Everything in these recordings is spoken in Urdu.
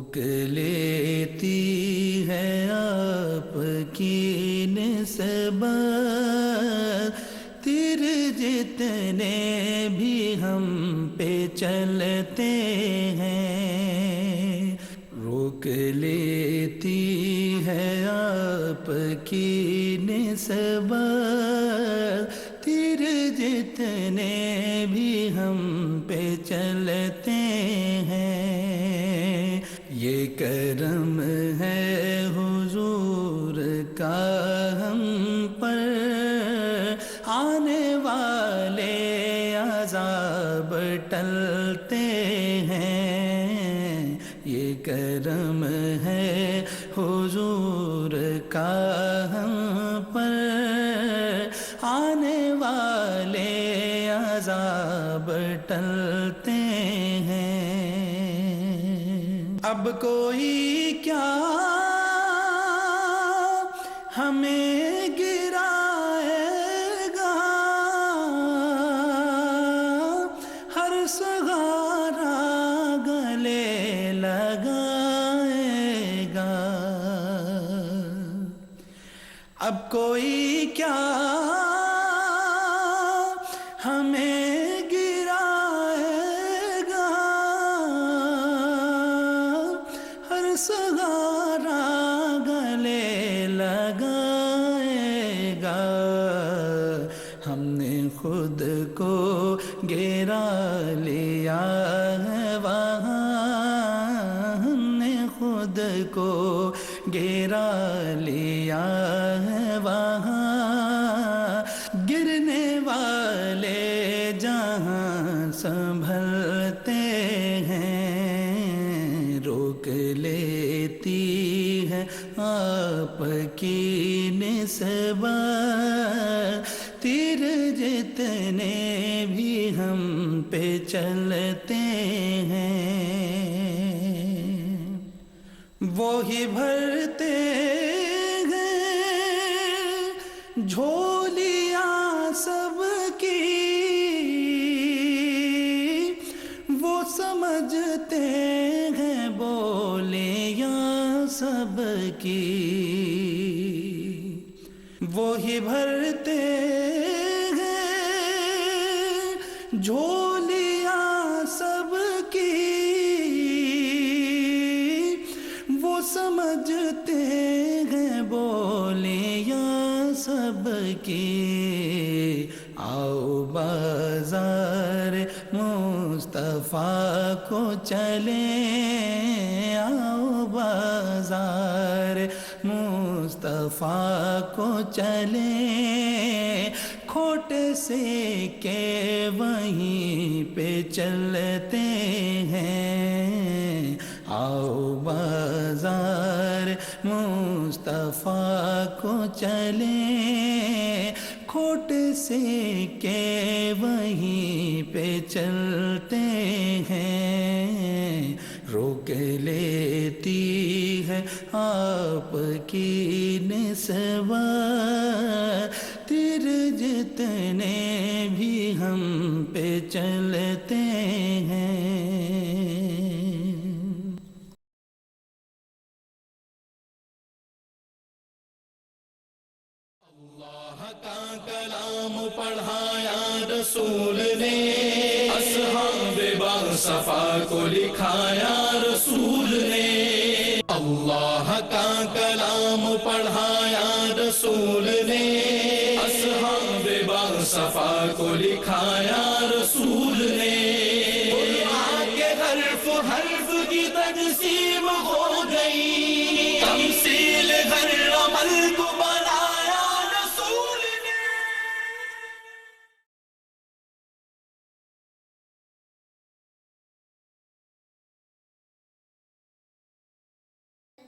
روک لیتی ہے آپ کی نسبت تیر جتنے بھی ہم پہ چلتے ہیں، روک لیتی ہے آپ کی نسبت تیر جتنے بھی ہم پہ چلتے ہیں، یہ کرم ہے حضور کا ہم پر، آنے والے عذاب ٹلتے ہیں، یہ کرم ہے حضور کا ہم پر، آنے والے عذاب ٹلتے ہیں۔ اب کوئی کیا ہمیں گرائے گا، ہر سہارا گلے لگائے گا، اب کوئی کیا ہمیں گرائے گا، ہر سہارا گلے لگائے گا، ہم نے خود کو گرا لیا ہے وہاں، ہم نے خود کو گرا لیا ہے وہاں، گرنے والے جہاں سنبھلتے ہیں، روک لیتی ہے آپ کی نسبت تیر جتنے بھی ہم پہ چلتے ہیں، وہی بھرتے ہیں جھولیاں سب کی، وہ سمجھتے ہیں بولیاں سب کی، وہی بھرتے ہیں جھولیاں سب کی، وہ سمجھتے ہیں بولیاں سب کی، آؤ بازار مصطفیٰ کو چلیں، آؤ بازار مصطفیٰ کو چلیں، کھوٹ سے کہ وہیں پہ چلتے ہیں، آؤ بازار مصطفیٰ کو چلیں، کھوٹ سے کہ وہیں پہ چلتے ہیں، روک لیتی ہے آپ کی نسبت تیر جتنے بھی ہم پہ چلتے ہیں۔ اللہ کا کلام پڑھایا رسول نے، اصحاب باصفا کو لکھایا رسول نے، اللہ کا کلام پڑھایا رسول نے، اصحاب باصفا کو لکھایا رسول نے، قرآن کے حرف حرف کی تقسیم ہو گئی، تمثیل ہر عمل کو بنایا رسول نے۔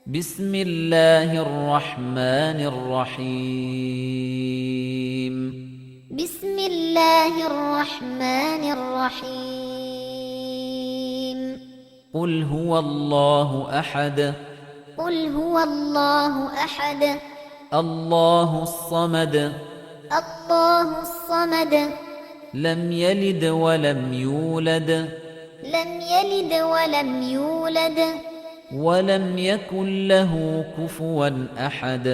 بسم اللہ الرحمن الرحیم، بسم اللہ الرحمن الرحیم، قل هو اللہ احد، قل هو اللہ احد، اللہ الصمد، اللہ الصمد، لم یلد ولم یولد، لم یلد ولم یولد، ولم يكن له كفوا أحد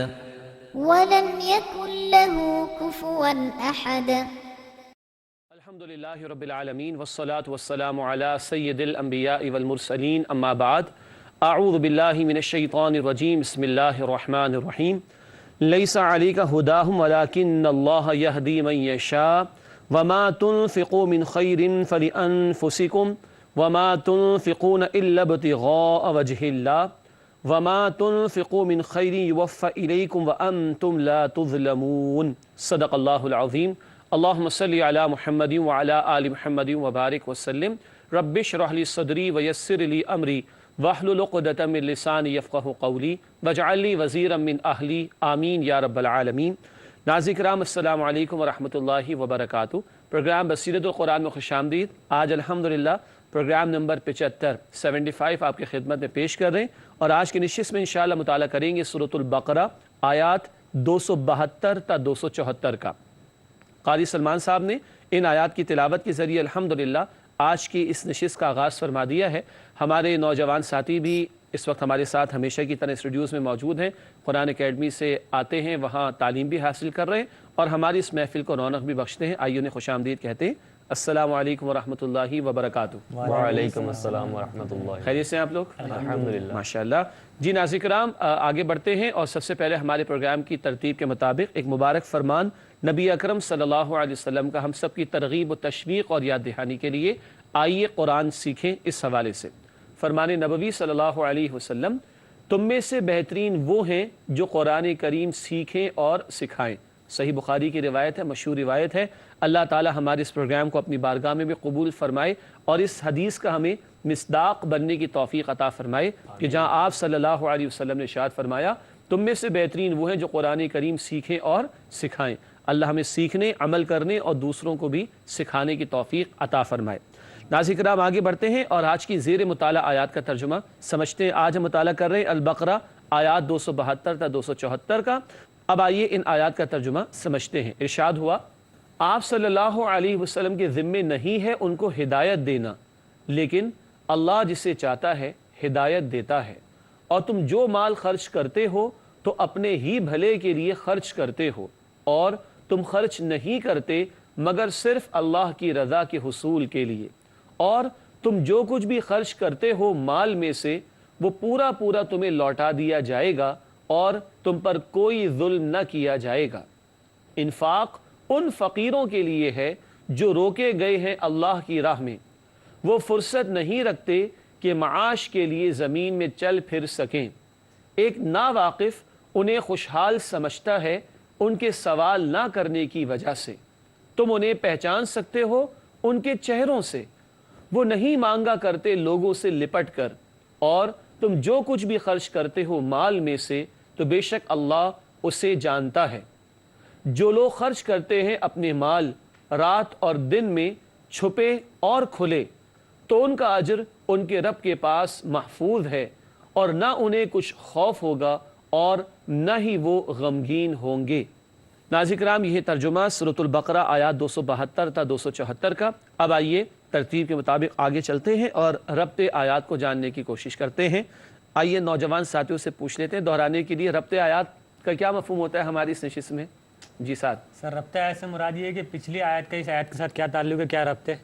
ولم يكن له كفوا أحد الحمد للہ رب العالمین والصلاة والسلام علی سید الانبیاء والمرسلین اما بعد اعوذ باللہ من الشیطان الرجیم بسم اللہ الرحمن الرحیم لیس علیک ہداہم ولکن اللہ یہدی من یشاء وما تنفقوا من خیر فلانفسکم وما تنفقون الا ابتغاء وجہ اللہ وما تنفقوا من خیر یوفى الیکم وانتم لا تظلمون صدق اللہ العظیم اللہم صلی علی محمد وعلی آل محمد وبارک وسلم رب اشرح لی صدری ویسر لی امری واحلل عقدۃ من لسانی یفقہوا قولی واجعل لی وزیرا من اہلی آمین یا رب العالمین۔ ناظرین کرام السلام علیکم ورحمۃ اللہ وبرکاتہ۔ پروگرام بصیرت القرآن میں خوش آمدید۔ آج الحمدللہ پروگرام نمبر 75 آپ کی خدمت میں پیش کر رہے ہیں، اور آج کی نشست میں انشاءاللہ مطالعہ کریں گے سورۃ البقرہ آیات 272 تا 274 کا۔ قاری سلمان صاحب نے ان آیات کی تلاوت کے ذریعے الحمدللہ آج کی اس نشست کا آغاز فرما دیا ہے۔ ہمارے نوجوان ساتھی بھی اس وقت ہمارے ساتھ ہمیشہ کی طرح اسٹوڈیوز میں موجود ہیں، قرآن اکیڈمی سے آتے ہیں، وہاں تعلیم بھی حاصل کر رہے ہیں اور ہماری اس محفل کو رونق بھی بخشتے ہیں۔ آئیے انہیں خوش آمدید کہتے ہیں۔ السلام علیکم ورحمۃ اللہ وبرکاتہ۔ وعلیکم السلام ورحمۃ اللہ۔ خیریت سے ہیں آپ لوگ؟ الحمدللہ ماشاءاللہ۔ جی ناظرین کرام آگے بڑھتے ہیں، اور سب سے پہلے ہمارے پروگرام کی ترتیب کے مطابق ایک مبارک فرمان نبی اکرم صلی اللہ علیہ وسلم کا ہم سب کی ترغیب و تشویق اور یاد دہانی کے لیے آئیے قرآن سیکھیں اس حوالے سے۔ فرمان نبوی صلی اللہ علیہ وسلم، تم میں سے بہترین وہ ہیں جو قرآن کریم سیکھیں اور سکھائیں۔ صحیح بخاری کی روایت ہے، مشہور روایت ہے۔ اللہ تعالی ہمارے اس پروگرام کو اپنی بارگاہ میں بھی قبول فرمائے اور اس حدیث کا ہمیں مصداق بننے کی توفیق عطا فرمائے کہ جہاں آپ صلی اللہ علیہ وسلم نے ارشاد فرمایا تم میں سے بہترین وہ ہیں جو قرآن کریم سیکھیں اور سکھائیں۔ اللہ ہمیں سیکھنے، عمل کرنے اور دوسروں کو بھی سکھانے کی توفیق عطا فرمائے۔ ناظرین کرام آگے بڑھتے ہیں اور آج کی زیر مطالعہ آیات کا ترجمہ سمجھتے ہیں۔ آج ہم مطالعہ کر رہے ہیں البقرہ آیات 272 تا 274 کا۔ اب آئیے ان آیات کا ترجمہ سمجھتے ہیں۔ ارشاد ہوا، آپ صلی اللہ علیہ وسلم کے ذمے نہیں ہے ان کو ہدایت دینا، لیکن اللہ جسے چاہتا ہے ہدایت دیتا ہے، اور تم جو مال خرچ کرتے ہو تو اپنے ہی بھلے کے لیے خرچ کرتے ہو، اور تم خرچ نہیں کرتے مگر صرف اللہ کی رضا کے حصول کے لیے، اور تم جو کچھ بھی خرچ کرتے ہو مال میں سے وہ پورا پورا تمہیں لوٹا دیا جائے گا اور تم پر کوئی ظلم نہ کیا جائے گا۔ انفاق ان فقیروں کے لیے ہے جو روکے گئے ہیں اللہ کی راہ میں، وہ فرصت نہیں رکھتے کہ معاش کے لیے زمین میں چل پھر سکیں۔ ایک ناواقف انہیں خوشحال سمجھتا ہے ان کے سوال نہ کرنے کی وجہ سے، تم انہیں پہچان سکتے ہو ان کے چہروں سے، وہ نہیں مانگا کرتے لوگوں سے لپٹ کر، اور تم جو کچھ بھی خرچ کرتے ہو مال میں سے تو بے شک اللہ اسے جانتا ہے۔ جو لوگ خرچ کرتے ہیں اپنے مال رات اور دن میں چھپے اور کھلے تو ان کا اجر ان کے رب کے پاس محفوظ ہے، اور نہ انہیں کچھ خوف ہوگا اور نہ ہی وہ غمگین ہوں گے۔ ناظرین کرام یہ ترجمہ سورۃ البقرہ آیات 272 تا 274 کا۔ اب آئیے ترتیب کے مطابق آگے چلتے ہیں اور ربط آیات کو جاننے کی کوشش کرتے ہیں۔ آئیے نوجوان ساتھیوں سے پوچھ لیتے ہیں دہرانے کے لیے ربط آیات کا کیا مفہوم ہوتا ہے ہماری اس نشست میں؟ جی ساتھ سر، ربط آیت سے مراد یہ ہے کہ پچھلی آیت کا اس آیت کے ساتھ کیا تعلق ہے، کیا ربط ہے؟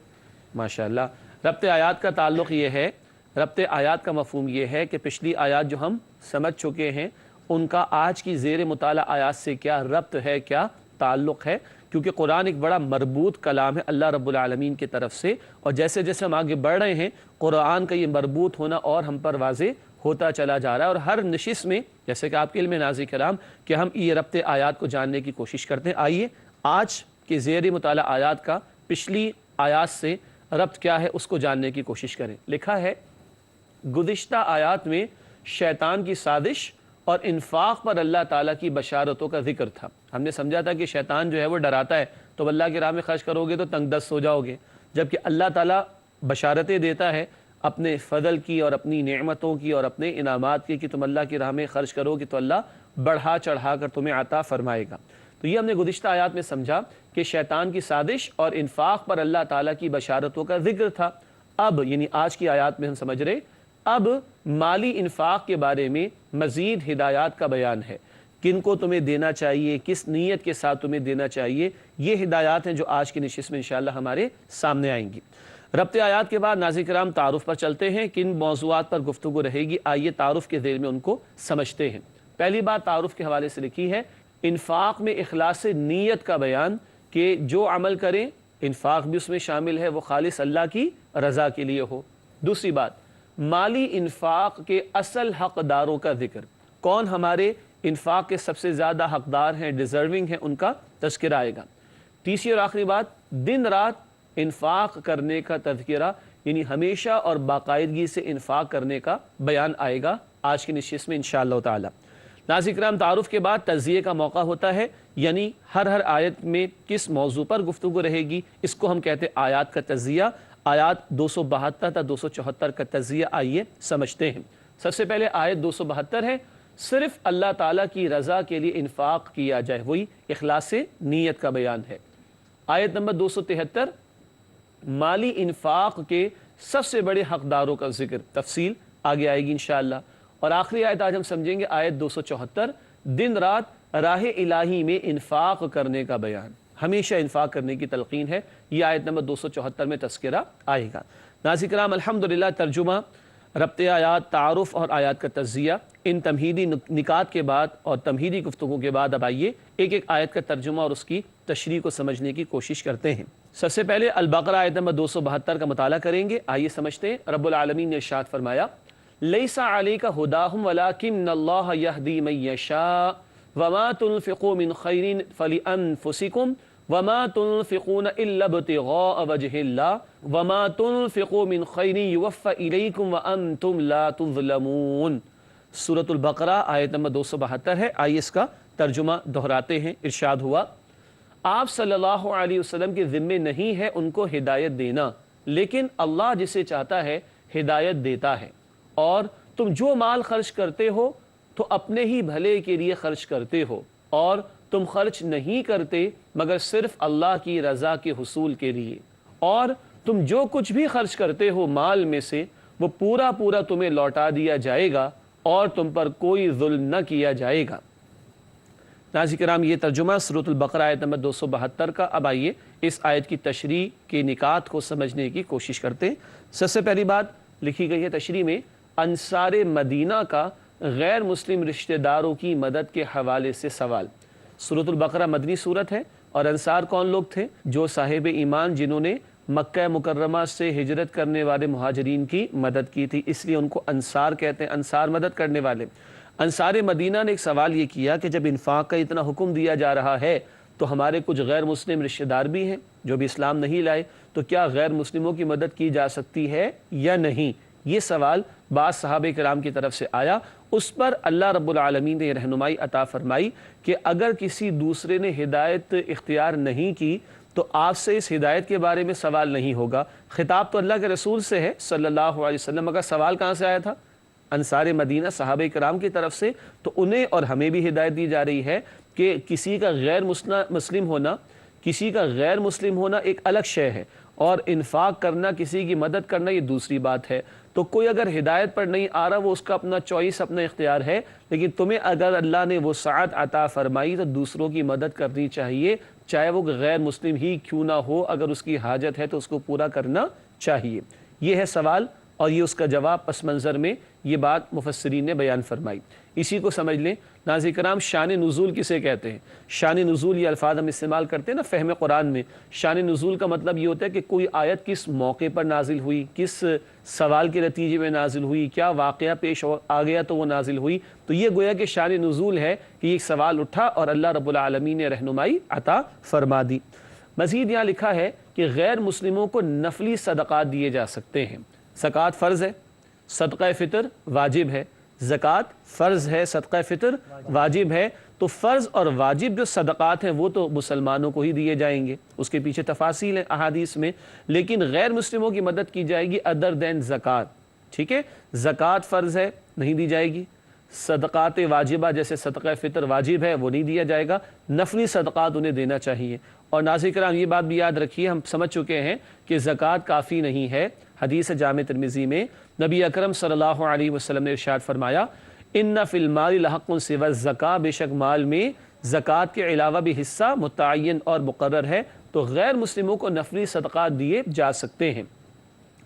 ماشاءاللہ، ربط آیات کا تعلق یہ ہے، ربط آیات کا مفہوم یہ ہے کہ پچھلی آیات جو ہم سمجھ چکے ہیں ان کا آج کی زیر مطالعہ آیات سے کیا ربط ہے، کیا تعلق ہے، کیونکہ قرآن ایک بڑا مربوط کلام ہے اللہ رب العالمین کی طرف سے، اور جیسے جیسے ہم آگے بڑھ رہے ہیں قرآن کا یہ مربوط ہونا اور ہم پر واضح ہوتا چلا جا رہا ہے، اور ہر نشست میں جیسے کہ آپ کے علم ناظرین کرام کہ ہم یہ ربط آیات کو جاننے کی کوشش کرتے ہیں۔ آئیے آج کے زیر مطالعہ آیات کا پچھلی آیات سے ربط کیا ہے اس کو جاننے کی کوشش کریں۔ لکھا ہے، گزشتہ آیات میں شیطان کی سازش اور انفاق پر اللہ تعالیٰ کی بشارتوں کا ذکر تھا۔ ہم نے سمجھا تھا کہ شیطان جو ہے وہ ڈراتا ہے، تو اللہ کی راہ میں خرچ کرو گے تو تنگ دست ہو جاؤ گے، جبکہ اللہ تعالیٰ بشارتیں دیتا ہے اپنے فضل کی اور اپنی نعمتوں کی اور اپنے انعامات کی کہ تم اللہ کی راہ میں خرچ کرو گے تو اللہ بڑھا چڑھا کر تمہیں عطا فرمائے گا۔ تو یہ ہم نے گزشتہ آیات میں سمجھا کہ شیطان کی سازش اور انفاق پر اللہ تعالیٰ کی بشارتوں کا ذکر تھا۔ اب یعنی آج کی آیات میں ہم سمجھ رہے اب مالی انفاق کے بارے میں مزید ہدایات کا بیان ہے، کن کو تمہیں دینا چاہیے، کس نیت کے ساتھ تمہیں دینا چاہیے، یہ ہدایات ہیں جو آج کی نشست میں انشاءاللہ ہمارے سامنے آئیں گی۔ ربط آیات کے بعد ناظرین کرام تعارف پر چلتے ہیں، کن موضوعات پر گفتگو رہے گی، آئیے تعارف کے ذیل میں ان کو سمجھتے ہیں۔ پہلی بات تعارف کے حوالے سے لکھی ہے، انفاق میں اخلاص نیت کا بیان، کہ جو عمل کریں انفاق بھی اس میں شامل ہے، وہ خالص اللہ کی رضا کے لیے ہو۔ دوسری بات، مالی انفاق کے اصل حقداروں کا ذکر، کون ہمارے انفاق کے سب سے زیادہ حقدار ہیں، ڈیزرونگ ہیں، ان کا تذکرہ آئے گا۔ تیسری اور آخری بات، دن رات انفاق کرنے کا تذکرہ، یعنی ہمیشہ اور باقاعدگی سے انفاق کرنے کا بیان آئے گا آج کی نشست میں انشاءاللہ تعالی۔ ناظرین کرام تعارف کے بعد تجزیے کا موقع ہوتا ہے، یعنی ہر آیت میں کس موضوع پر گفتگو رہے گی، اس کو ہم کہتے ہیں آیات کا تجزیہ۔ آیات 272 تا 274 کا تجزیہ آئیے سمجھتے ہیں۔ سب سے پہلے آیت 272 ہے، صرف اللہ تعالیٰ کی رضا کے لیے انفاق کیا جائے، وہی اخلاص نیت کا بیان ہے۔ آیت نمبر 273 مالی انفاق کے سب سے بڑے حقداروں کا ذکر، تفصیل آگے آئے گی انشاءاللہ۔ اور آخری آیت آج ہم سمجھیں گے آیت 274 دن رات راہ الہی میں انفاق کرنے کا بیان، ہمیشہ انفاق کرنے کی تلقین ہے، یہ آیت نمبر 274 میں تذکرہ آئے گا۔ ناظرین کرام الحمدللہ ترجمہ، ربط آیات، تعارف اور آیات کا تجزیہ، ان تمہیدی نکات کے بعد اور تمہیدی گفتگو کے بعد اب آئیے ایک ایک آیت کا ترجمہ اور اس کی تشریح کو سمجھنے کی کوشش کرتے ہیں۔ سب سے پہلے البقرہ آیت نمبر 272 کا مطالعہ کریں گے، آئیے سمجھتے ہیں۔ رب العالمین نے ارشاد فرمایا، لیس علیک ہداہم ولکن اللہ یہدی من یشاء وما تنفقوا من خیر فلانفسکم وما تنفقون الا ابتغاء وجہ اللہ وما تنفقوا من خیر یوفى الیکم وانتم لا تظلمون۔ سورۃ البقرہ آیت نمبر 272 ہے، آئیے اس کا ترجمہ دہراتے ہیں۔ ارشاد ہوا، آپ صلی اللہ علیہ وسلم کے ذمے نہیں ہے ان کو ہدایت دینا، لیکن اللہ جسے چاہتا ہے ہدایت دیتا ہے، اور تم جو مال خرچ کرتے ہو تو اپنے ہی بھلے کے لیے خرچ کرتے ہو، اور تم خرچ نہیں کرتے مگر صرف اللہ کی رضا کے حصول کے لیے، اور تم جو کچھ بھی خرچ کرتے ہو مال میں سے وہ پورا پورا تمہیں لوٹا دیا جائے گا اور تم پر کوئی ظلم نہ کیا جائے گا۔ ناظرین کرام یہ ترجمہ سورۃ البقرہ آیت نمبر 272 کا۔ اب آئیے اس آیت کی تشریح کے نکات کو سمجھنے کی کوشش کرتے ہیں۔ سب سے پہلی بات لکھی گئی ہے تشریح میں، انصار مدینہ کا غیر مسلم رشتہ داروں کی مدد کے حوالے سے سوال۔ سورۃ البقرہ مدنی سورت ہے، اور انصار کون لوگ تھے؟ جو صاحب ایمان جنہوں نے مکہ مکرمہ سے ہجرت کرنے والے مہاجرین کی مدد کی تھی، اس لیے ان کو انصار کہتے ہیں، انصار مدد کرنے والے۔ انصار مدینہ نے ایک سوال یہ کیا کہ جب انفاق کا اتنا حکم دیا جا رہا ہے تو ہمارے کچھ غیر مسلم رشتہ دار بھی ہیں جو بھی اسلام نہیں لائے، تو کیا غیر مسلموں کی مدد کی جا سکتی ہے یا نہیں؟ یہ سوال بعض صحابہ کرام کی طرف سے آیا، اس پر اللہ رب العالمین نے رہنمائی عطا فرمائی کہ اگر کسی دوسرے نے ہدایت اختیار نہیں کی تو آپ سے اس ہدایت کے بارے میں سوال نہیں ہوگا۔ خطاب تو اللہ کے رسول سے ہے صلی اللہ علیہ وسلم، مگر سوال کہاں سے آیا تھا؟ انصار مدینہ صحابہ کرام کی طرف سے، تو انہیں اور ہمیں بھی ہدایت دی جا رہی ہے کہ کسی کا غیر مسلم ہونا، کسی کا غیر مسلم ہونا ایک الگ شے ہے، اور انفاق کرنا، کسی کی مدد کرنا، یہ دوسری بات ہے۔ تو کوئی اگر ہدایت پر نہیں آ رہا وہ اس کا اپنا چوائس، اپنا اختیار ہے، لیکن تمہیں اگر اللہ نے وہ سعادت عطا فرمائی تو دوسروں کی مدد کرنی چاہیے، چاہے وہ غیر مسلم ہی کیوں نہ ہو، اگر اس کی حاجت ہے تو اس کو پورا کرنا چاہیے۔ یہ ہے سوال، اور یہ اس کا جواب پس منظر میں یہ بات مفسرین نے بیان فرمائی۔ اسی کو سمجھ لیں ناظرین کرام، شان نزول کسے کہتے ہیں؟ شان نزول یہ الفاظ ہم استعمال کرتے ہیں نا فہم قرآن میں۔ شان نزول کا مطلب یہ ہوتا ہے کہ کوئی آیت کس موقع پر نازل ہوئی، کس سوال کے نتیجے میں نازل ہوئی، کیا واقعہ پیش آ گیا تو وہ نازل ہوئی۔ تو یہ گویا کہ شان نزول ہے کہ ایک سوال اٹھا اور اللہ رب العالمین نے رہنمائی عطا فرما دی۔ مزید یہاں لکھا ہے کہ غیر مسلموں کو نفلی صدقات دیے جا سکتے ہیں۔ زکوٰۃ فرض ہے، صدقہ فطر واجب ہے۔ زکوٰۃ فرض ہے، صدقہ فطر واجب ہے، تو فرض اور واجب جو صدقات ہیں وہ تو مسلمانوں کو ہی دیے جائیں گے، اس کے پیچھے تفاصیل ہیں احادیث میں، لیکن غیر مسلموں کی مدد کی جائے گی ادر دین زکوٰۃ۔ ٹھیک ہے، زکوٰۃ فرض ہے، نہیں دی جائے گی۔ صدقات واجبہ جیسے صدقہ فطر واجب ہے وہ نہیں دیا جائے گا، نفلی صدقات انہیں دینا چاہیے۔ اور ناظرین کرام یہ بات بھی یاد رکھیے، ہم سمجھ چکے ہیں کہ زکوٰۃ کافی نہیں ہے۔ حدیث جامع ترمذی میں نبی اکرم صلی اللہ علیہ وسلم نے ارشاد فرمایا ان فی المال لحق سوى الزکاة، بے شک مال میں زکوٰۃ کے علاوہ بھی حصہ متعین اور مقرر ہے، تو غیر مسلموں کو نفلی صدقات دیے جا سکتے ہیں۔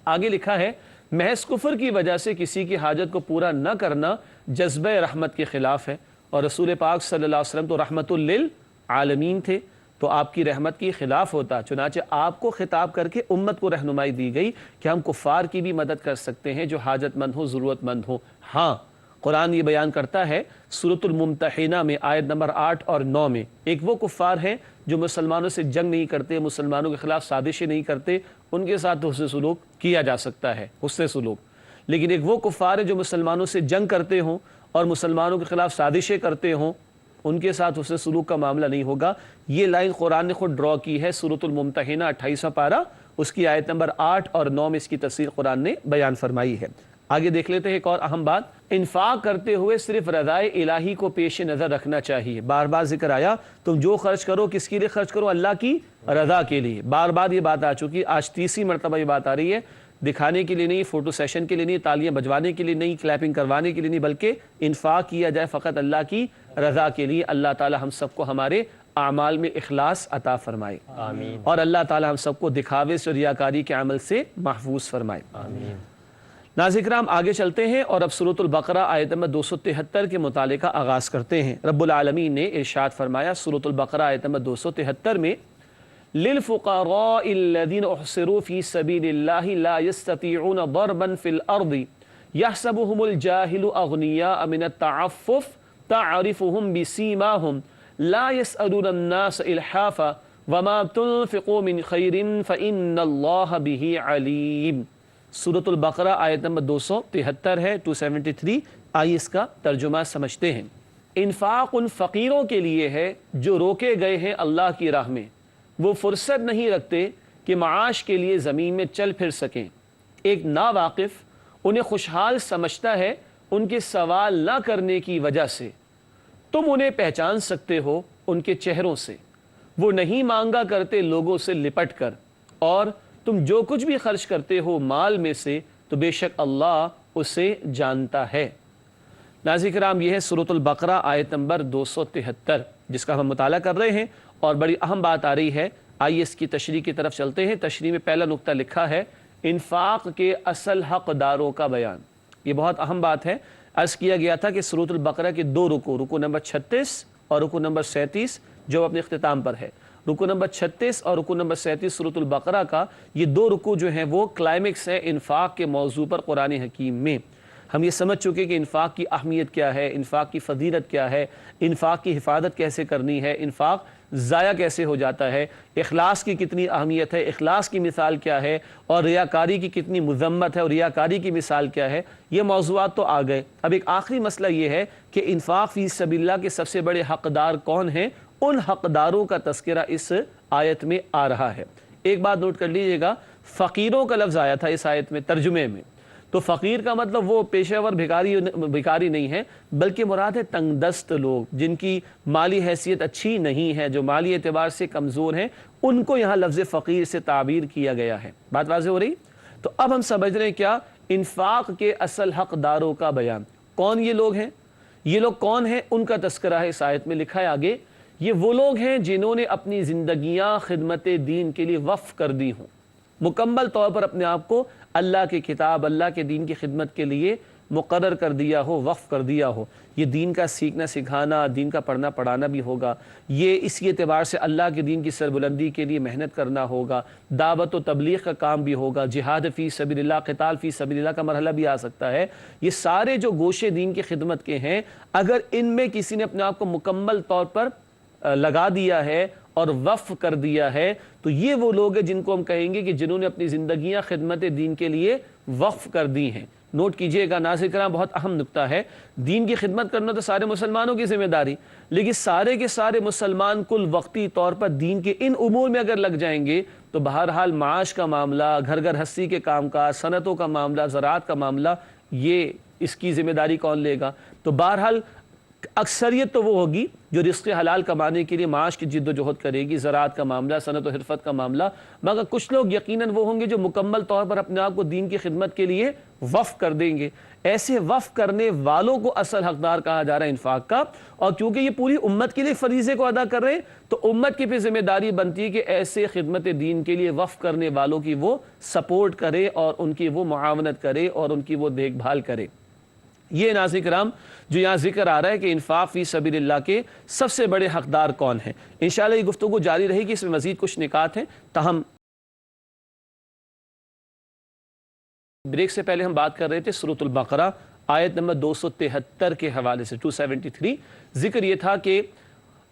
آگے لکھا ہے محض کفر کی وجہ سے کسی کی حاجت کو پورا نہ کرنا جذبہ رحمت کے خلاف ہے، اور رسول پاک صلی اللہ علیہ وسلم تو رحمت للعالمین تھے، تو آپ کی رحمت کی خلاف ہوتا، چنانچہ آپ کو خطاب کر کے امت کو رہنمائی دی گئی کہ ہم کفار کی بھی مدد کر سکتے ہیں جو حاجت مند ہو، ضرورت مند ہو۔ ہاں قرآن یہ بیان کرتا ہے سورۃ الممتحنہ میں آیت نمبر 8 اور 9 میں، ایک وہ کفار ہیں جو مسلمانوں سے جنگ نہیں کرتے، مسلمانوں کے خلاف سازشیں نہیں کرتے، ان کے ساتھ حسن سلوک کیا جا سکتا ہے، حسن سلوک۔ لیکن ایک وہ کفار ہیں جو مسلمانوں سے جنگ کرتے ہوں اور مسلمانوں کے خلاف سازشیں کرتے ہوں، ان کے ساتھ حسن سلوک کا معاملہ نہیں ہوگا۔ یہ لائن قرآن نے خود ڈرا کی ہے، سورۃ الممتحنہ 28واں پارہ، اس کی آیت نمبر 8 اور 9 میں اس کی تفسیر قرآن نے بیان فرمائی ہے۔ آگے دیکھ لیتے ہیں ایک اور اہم بات، انفاق کرتے ہوئے صرف رضائے الہی کو پیش نظر رکھنا چاہیے۔ بار بار ذکر آیا تم جو خرچ کرو کس کے لیے خرچ کرو، اللہ کی رضا کے لیے۔ بار بار یہ بات آ چکی، آج تیسری مرتبہ یہ بات آ رہی ہے، دکھانے کے لیے نہیں، فوٹو سیشن کے لیے نہیں، تالیاں بجوانے کے لیے نہیں، کلیپنگ کروانے کے لیے نہیں، بلکہ انفاق کیا جائے فقط اللہ کی رضا کے لیے۔ اللہ تعالی ہم سب کو ہمارے اعمال میں اخلاص عطا فرمائے، آمین، اور اللہ تعالی ہم سب کو دکھاوے سے اور ریاکاری کے عمل سے محفوظ فرمائے، آمین۔ ناظرین کرام آگے چلتے ہیں اور اب سورۃ البقرہ آیت نمبر 273 کے مطالعے کا آغاز کرتے ہیں۔ رب العالمین نے ارشاد فرمایا سورۃ البقرہ آیت نمبر 273 میں للفقراء الذين احصروا في سبيل الله لا يستطيعون ضربا في الارض يحسبهم الجاهل اغنياء من التعفف تعرفهم بسيماهم لا يسألون الناس الحافا وما تنفقوا من خير فإن الله به عليم۔ سورۃ البقرہ آیت نمبر 273 ہے، 273۔ آئیے اس کا ترجمہ سمجھتے ہیں۔ انفاق ان فقیروں کے لیے ہے جو روکے گئے ہیں اللہ کی راہ میں، وہ فرصت نہیں رکھتے کہ معاش کے لیے زمین میں چل پھر سکیں۔ ایک ناواقف انہیں خوشحال سمجھتا ہے ان کے سوال نہ کرنے کی وجہ سے، تم انہیں پہچان سکتے ہو ان کے چہروں سے، وہ نہیں مانگا کرتے لوگوں سے لپٹ کر، اور تم جو کچھ بھی خرچ کرتے ہو مال میں سے تو بے شک اللہ اسے جانتا ہے۔ ناظرین کرام یہ ہے سورۃ البقرہ آیت نمبر 273 جس کا ہم مطالعہ کر رہے ہیں، اور بڑی اہم بات آ رہی ہے۔ آئیے اس کی تشریح کی طرف چلتے ہیں۔ تشریح میں پہلا نقطہ لکھا ہے انفاق کے اصل حقداروں کا بیان۔ یہ بہت اہم بات ہے۔ عرض کیا گیا تھا کہ سورۃ البقرہ کے دو رکوع نمبر 36 اور رکوع نمبر 37 جو اپنے اختتام پر ہے، رکوع نمبر 36 اور رکوع نمبر 37 سورۃ البقرہ کا، یہ دو رکوع جو ہیں وہ کلائمیکس ہے انفاق کے موضوع پر قرآن حکیم میں۔ ہم یہ سمجھ چکے کہ انفاق کی اہمیت کیا ہے، انفاق کی فضیلت کیا ہے، انفاق کی حفاظت کیسے کرنی ہے، انفاق ضائع کیسے ہو جاتا ہے، اخلاص کی کتنی اہمیت ہے، اخلاص کی مثال کیا ہے، اور ریاکاری کی کتنی مذمت ہے اور ریاکاری کی مثال کیا ہے۔ یہ موضوعات تو آ گئے۔ اب ایک آخری مسئلہ یہ ہے کہ انفاق فی سبیل اللہ کے سب سے بڑے حقدار کون ہیں، ان حقداروں کا تذکرہ اس آیت میں آ رہا ہے۔ ایک بات نوٹ کر لیجئے گا، فقیروں کا لفظ آیا تھا اس آیت میں ترجمے میں، تو فقیر کا مطلب وہ پیشہ ور بھکاری نہیں ہے، بلکہ مراد ہے تنگ دست لوگ جن کی مالی حیثیت اچھی نہیں ہے، جو مالی اعتبار سے کمزور ہیں، ان کو یہاں لفظ فقیر سے تعبیر کیا گیا ہے۔ بات واضح ہو رہی؟ تو اب ہم سمجھ رہے ہیں کیا انفاق کے اصل حقداروں کا بیان۔ کون یہ لوگ ہیں؟ یہ لوگ کون ہیں ان کا تذکرہ ہے اس آیت میں۔ لکھا ہے آگے، یہ وہ لوگ ہیں جنہوں نے اپنی زندگیاں خدمت دین کے لیے وقف کر دی ہوں، مکمل طور پر اپنے آپ کو اللہ کی کتاب، اللہ کے دین کی خدمت کے لیے مقرر کر دیا ہو، وقف کر دیا ہو۔ یہ دین کا سیکھنا سکھانا، دین کا پڑھنا پڑھانا بھی ہوگا، یہ اسی اعتبار سے اللہ کے دین کی سربلندی کے لیے محنت کرنا ہوگا، دعوت و تبلیغ کا کام بھی ہوگا، جہاد فی سبیل اللہ، قتال فی سبیل اللہ کا مرحلہ بھی آ سکتا ہے۔ یہ سارے جو گوشے دین کی خدمت کے ہیں، اگر ان میں کسی نے اپنے آپ کو مکمل طور پر لگا دیا ہے اور وقف کر دیا ہے، تو یہ وہ لوگ ہیں جن کو ہم کہیں گے کہ جنہوں نے اپنی زندگیاں خدمت دین کے لیے وقف کر دی ہیں۔ نوٹ کیجئے گا ناظرین کرام، بہت اہم نکتہ ہے، دین کی خدمت کرنا تو سارے مسلمانوں کی ذمہ داری، لیکن سارے کے سارے مسلمان کل وقتی طور پر دین کے ان امور میں اگر لگ جائیں گے تو بہرحال معاش کا معاملہ، گھر گھر ہستی کے کام کاج، صنعتوں کا معاملہ، زراعت کا معاملہ، یہ اس کی ذمہ داری کون لے گا؟ تو بہرحال اکثریت تو وہ ہوگی جو رزق حلال کمانے کے لیے معاش کی جد و جہد کرے گی، زراعت کا معاملہ، صنعت و حرفت کا معاملہ، مگر کچھ لوگ یقیناً وہ ہوں گے جو مکمل طور پر اپنے آپ کو دین کی خدمت کے لیے وقف کر دیں گے۔ ایسے وقف کرنے والوں کو اصل حقدار کہا جا رہا ہے انفاق کا، اور کیونکہ یہ پوری امت کے لیے فریضے کو ادا کر رہے ہیں تو امت کی پھر ذمہ داری بنتی ہے کہ ایسے خدمت دین کے لیے وقف کرنے والوں کی وہ سپورٹ کرے اور ان کی وہ معاونت کرے اور ان کی وہ دیکھ بھال کرے۔ یہ ناظرین کرام جو یہاں ذکر آ رہا ہے کہ انفاق فی سبیل اللہ کے سب سے بڑے حقدار کون ہیں، انشاءاللہ یہ گفتگو جاری رہے گی، اس میں مزید کچھ نکات ہیں، تاہم بریک سے پہلے ہم بات کر رہے تھے سورۃ البقرہ آیت نمبر 273 کے حوالے سے 273 ذکر یہ تھا کہ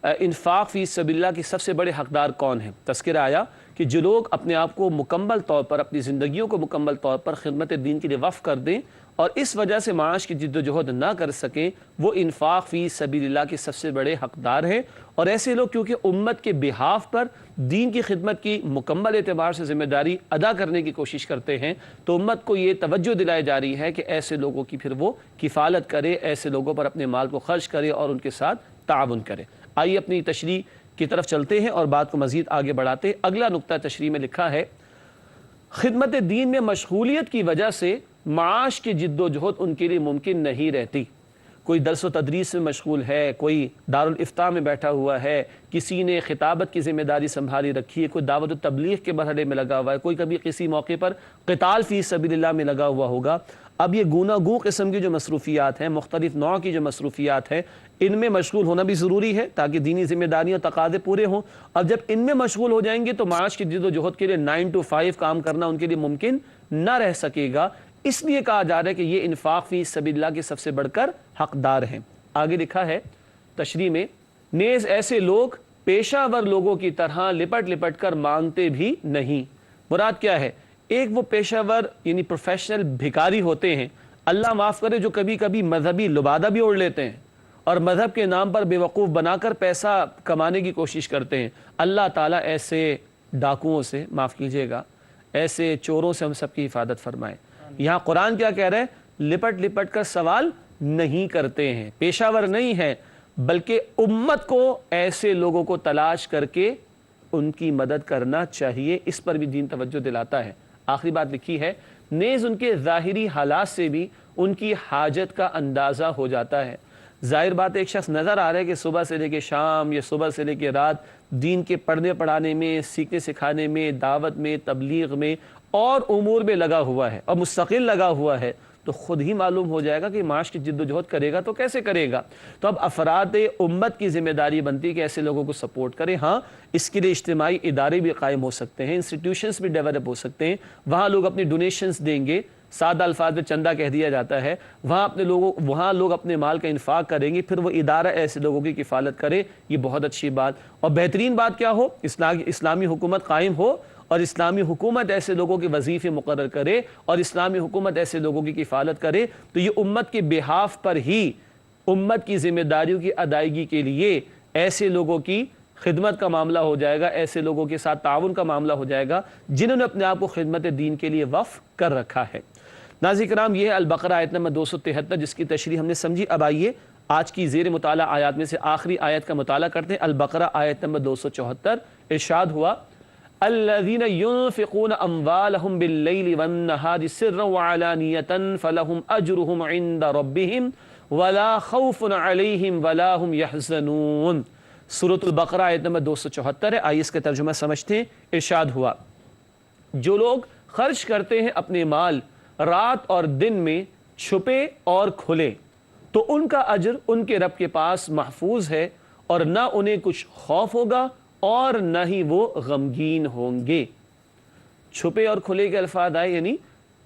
انفاق فی سبیل اللہ کے سب سے بڑے حقدار کون ہیں۔ تذکرہ آیا کہ جو لوگ اپنے آپ کو مکمل طور پر، اپنی زندگیوں کو مکمل طور پر خدمت دین کے لیے وقف کر دیں اور اس وجہ سے معاش کی جد و جہد نہ کر سکیں، وہ انفاق فی سبیل اللہ کے سب سے بڑے حقدار ہیں۔ اور ایسے لوگ کیونکہ امت کے بہاف پر دین کی خدمت کی مکمل اعتبار سے ذمہ داری ادا کرنے کی کوشش کرتے ہیں، تو امت کو یہ توجہ دلائی جا رہی ہے کہ ایسے لوگوں کی پھر وہ کفالت کرے، ایسے لوگوں پر اپنے مال کو خرچ کرے اور ان کے ساتھ تعاون کرے۔ آئیے اپنی تشریح کی طرف چلتے ہیں اور بات کو مزید آگے بڑھاتے ہیں۔ اگلا نقطہ تشریح میں لکھا ہے، خدمت دین میں مشغولیت کی وجہ سے معاش کی جد و جہد ان کے لیے ممکن نہیں رہتی۔ کوئی درس و تدریس میں مشغول ہے، کوئی دارالافتاء میں بیٹھا ہوا ہے، کسی نے خطابت کی ذمہ داری سنبھالی رکھی ہے، کوئی دعوت و تبلیغ کے مرحلے میں لگا ہوا ہے، کوئی کبھی کسی موقع پر قتال فی سبیل اللہ میں لگا ہوا ہوگا۔ اب یہ گوناگوں قسم کی جو مصروفیات ہیں، مختلف نوع کی جو مصروفیات ہیں، ان میں مشغول ہونا بھی ضروری ہے تاکہ دینی ذمہ داریاں تقاضے پورے ہوں۔ اب جب ان میں مشغول ہو جائیں گے تو معاش کی جد و جہد کے لیے 9 to 5 کام کرنا ان کے لیے ممکن نہ رہ سکے گا۔ اس لیے کہا جا رہا ہے کہ یہ انفاق فی سبیل اللہ کے سب سے بڑھ کر حقدار ہیں۔ آگے لکھا ہے تشریح میں، نیز ایسے لوگ پیشہ ور لوگوں کی طرح لپٹ لپٹ کر مانگتے بھی نہیں۔ مراد کیا ہے؟ ایک وہ پیشہ ور یعنی پروفیشنل بھکاری ہوتے ہیں، اللہ معاف کرے، جو کبھی کبھی مذہبی لبادہ بھی اوڑھ لیتے ہیں اور مذہب کے نام پر بے وقوف بنا کر پیسہ کمانے کی کوشش کرتے ہیں۔ اللہ تعالیٰ ایسے ڈاکوؤں سے، معاف کیجیے گا، ایسے چوروں سے ہم سب کی حفاظت فرمائے۔ یہاں قرآن کیا کہہ رہے ہیں؟ لپٹ لپٹ کر سوال نہیں کرتے ہیں، پیشہ ور نہیں ہے، بلکہ امت کو ایسے لوگوں کو تلاش کر کے ان کی مدد کرنا چاہیے۔ اس پر بھی دین توجہ دلاتا ہے۔ آخری بات لکھی ہے، نیز ان کے ظاہری حالات سے بھی ان کی حاجت کا اندازہ ہو جاتا ہے۔ ظاہر بات، ایک شخص نظر آ رہا ہے کہ صبح سے لے کے شام یا صبح سے لے کے رات دین کے پڑھنے پڑھانے میں، سیکھنے سکھانے میں، دعوت میں، تبلیغ میں اور امور میں لگا ہوا ہے اور مستقل لگا ہوا ہے، تو خود ہی معلوم ہو جائے گا کہ معاش کی جد و جہد کرے گا تو کیسے کرے گا۔ تو اب افراد امت کی ذمہ داری بنتی ہے کہ ایسے لوگوں کو سپورٹ کریں۔ ہاں، اس کے لیے اجتماعی ادارے بھی قائم ہو سکتے ہیں، انسٹیٹیوشنز بھی ڈیولپ ہو سکتے ہیں، وہاں لوگ اپنی ڈونیشنز دیں گے، سادہ الفاظ میں چندہ کہہ دیا جاتا ہے، وہاں لوگ اپنے مال کا انفاق کریں گے، پھر وہ ادارہ ایسے لوگوں کی کفالت کرے، یہ بہت اچھی بات۔ اور بہترین بات کیا ہو؟ اسلامی حکومت قائم ہو اور اسلامی حکومت ایسے لوگوں کے وظیفے مقرر کرے اور اسلامی حکومت ایسے لوگوں کی کفالت کرے، تو یہ امت کے بہاف پر ہی امت کی ذمہ داریوں کی ادائیگی کے لیے ایسے لوگوں کی خدمت کا معاملہ ہو جائے گا، ایسے لوگوں کے ساتھ تعاون کا معاملہ ہو جائے گا جنہوں نے اپنے آپ کو خدمت دین کے لیے وقف کر رکھا ہے۔ ناظرین کرام، یہ ہے البقرہ آیت نمبر 273 جس کی تشریح ہم نے سمجھی۔ اب آئیے آج کی زیر مطالعہ آیات میں سے آخری آیت کا مطالعہ کرتے ہیں۔ البقرہ آیت نمبر 274، ارشاد ہوا، الذین ينفقون اموالهم باللیل والنہار سرا وعلانیۃ فلہم اجرہم عند ربہم ولا خوف علیہم ولا هم یحزنون۔ سورۃ البقرہ آیت نمبر 274 ہے، آئیے اس کا ترجمہ سمجھتے ہیں۔ ارشاد ہوا، جو لوگ خرچ کرتے ہیں اپنے مال رات اور دن میں، چھپے اور کھلے، تو ان کا اجر ان کے رب کے پاس محفوظ ہے اور نہ انہیں کچھ خوف ہوگا اور نہ ہی وہ غمگین ہوں گے۔ چھپے اور کھلے کے الفاظ آئے، یعنی